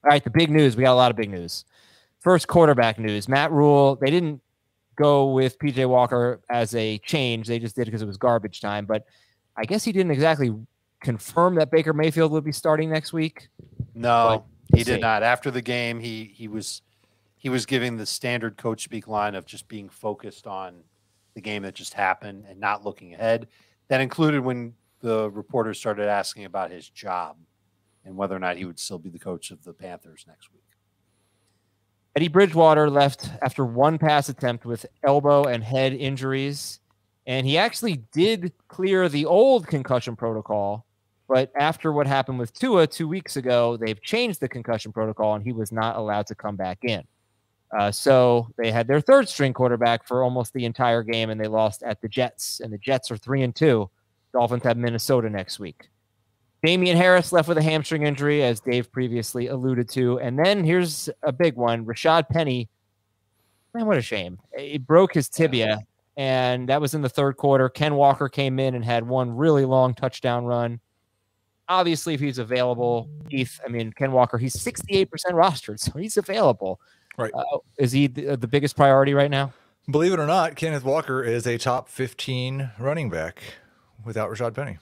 All right, the big news. We got a lot of big news. First, quarterback news. Matt Rule, they didn't go with P.J. Walker as a change. They just did because it was garbage time. But I guess he didn't exactly confirm that Baker Mayfield would be starting next week. No, he did not. After the game, he was giving the standard coach speak line of just being focused on the game that just happened and not looking ahead. That included when the reporters started asking about his job and whether or not he would still be the coach of the Panthers next week. Eddie Bridgewater left after one pass attempt with elbow and head injuries, and he actually did clear the old concussion protocol, but after what happened with Tua 2 weeks ago, they've changed the concussion protocol, and he was not allowed to come back in. So they had their third string quarterback for almost the entire game, and they lost at the Jets, and the Jets are 3-2. Dolphins have Minnesota next week. Damian Harris left with a hamstring injury, as Dave previously alluded to. And then here's a big one. Rashad Penny, man, what a shame. He broke his tibia, and that was in the third quarter. Ken Walker came in and had one really long touchdown run. Obviously, if he's available, Ken Walker, he's 68% rostered, so he's available. Right. Is he the biggest priority right now? Believe it or not, Kenneth Walker is a top 15 running back without Rashad Penny.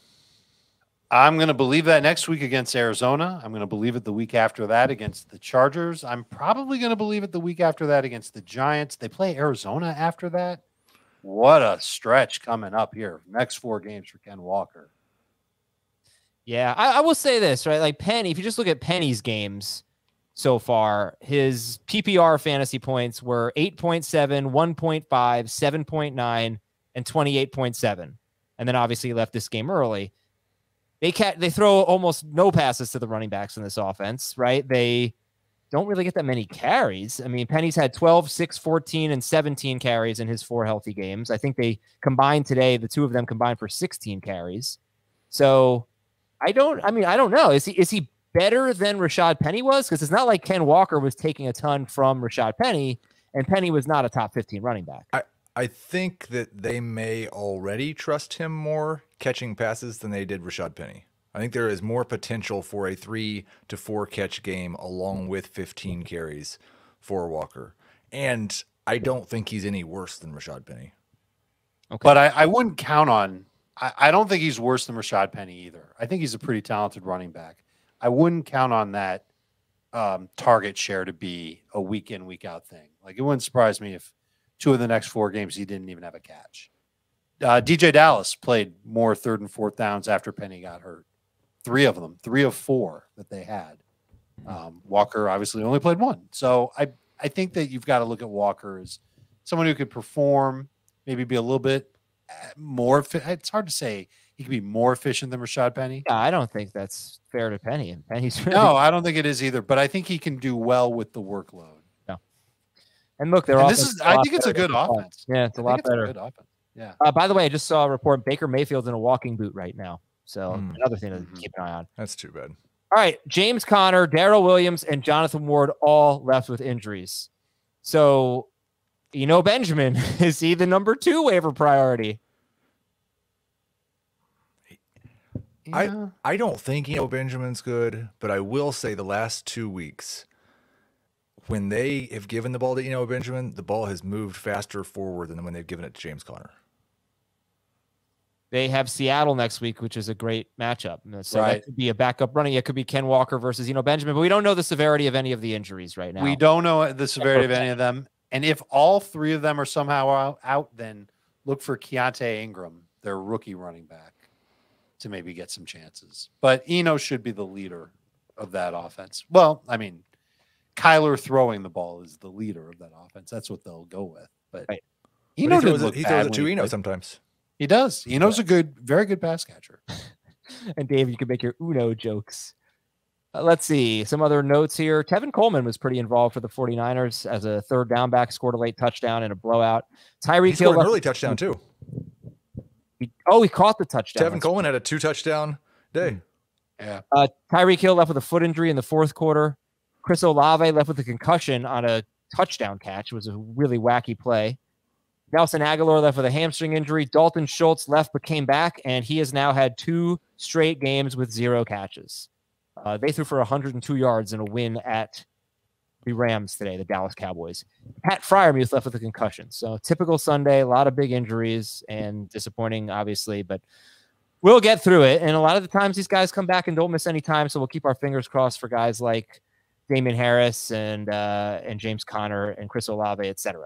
I'm going to believe that next week against Arizona. I'm going to believe it the week after that against the Chargers. I'm probably going to believe it the week after that against the Giants. They play Arizona after that. What a stretch coming up here. Next 4 games for Ken Walker. Yeah, I will say this, right? Like Penny, if you just look at Penny's games so far, his PPR fantasy points were 8.7, 1.5, 7.9, and 28.7. And then obviously he left this game early. They throw almost no passes to the running backs in this offense, right? They don't really get that many carries. I mean, Penny's had 12, 6, 14, and 17 carries in his 4 healthy games. I think they combined today, the 2 of them combined for 16 carries. So I don't know. Is he better than Rashad Penny was? Because it's not like Ken Walker was taking a ton from Rashad Penny, and Penny was not a top 15 running back. I think that they may already trust him more catching passes than they did Rashad Penny. I think there is more potential for a 3 to 4 catch game along with 15 carries for Walker. And I don't think he's any worse than Rashad Penny. Okay. But I wouldn't count on – I don't think he's worse than Rashad Penny either. I think he's a pretty talented running back. I wouldn't count on that target share to be a week in, week out thing. Like, it wouldn't surprise me if 2 of the next 4 games he didn't even have a catch. DJ Dallas played more 3rd and 4th downs after Penny got hurt. 3 of them, 3 of 4 that they had. Walker obviously only played 1. So I think that you've got to look at Walker as someone who could perform, maybe be a little bit more. It's hard to say he could be more efficient than Rashad Penny. Yeah, I don't think that's fair to Penny. And Penny's really no, I don't think it is either. But I think he can do well with the workload. No. And look, I think it's a good offense. Yeah, it's a lot better. A good offense. Yeah. By the way, I just saw a report Baker Mayfield's in a walking boot right now. So another thing to keep an eye on. That's too bad. All right. James Conner, Darrell Williams, and Jonathan Ward all left with injuries. So, Benjamin, is he the number 2 waiver priority? Yeah. I don't think Benjamin's good, but I will say the last 2 weeks, when they have given the ball to Benjamin, the ball has moved faster forward than when they've given it to James Conner. They have Seattle next week, which is a great matchup. So right. That could be a backup running. It could be Ken Walker versus Benjamin, but we don't know the severity of any of the injuries right now. We don't know the severity of any of them. And if all 3 of them are somehow out, then look for Keontae Ingram, their rookie running back, to maybe get some chances. But Eno should be the leader of that offense. Well, I mean, Kyler throwing the ball is the leader of that offense. That's what they'll go with. But right. Eno he throws it to Eno sometimes. He does. Eno's a very good pass catcher. And Dave, you can make your Uno jokes. Let's see. Some other notes here. Tevin Coleman was pretty involved for the 49ers as a 3rd down back, scored a late touchdown in a blowout. Tyreek Hill scored an early touchdown too. He caught the touchdown. Tevin Coleman had a 2 touchdown day. Yeah. Tyreek Hill left with a foot injury in the 4th quarter. Chris Olave left with a concussion on a touchdown catch. It was a really wacky play. Nelson Aguilar left with a hamstring injury. Dalton Schultz left but came back, and he has now had 2 straight games with 0 catches. They threw for 102 yards in a win at the Rams today, the Dallas Cowboys. Pat Fryermuth left with a concussion. So typical Sunday, a lot of big injuries and disappointing, obviously, but we'll get through it. And a lot of the times these guys come back and don't miss any time. So we'll keep our fingers crossed for guys like Damian Harris and James Conner and Chris Olave, etc.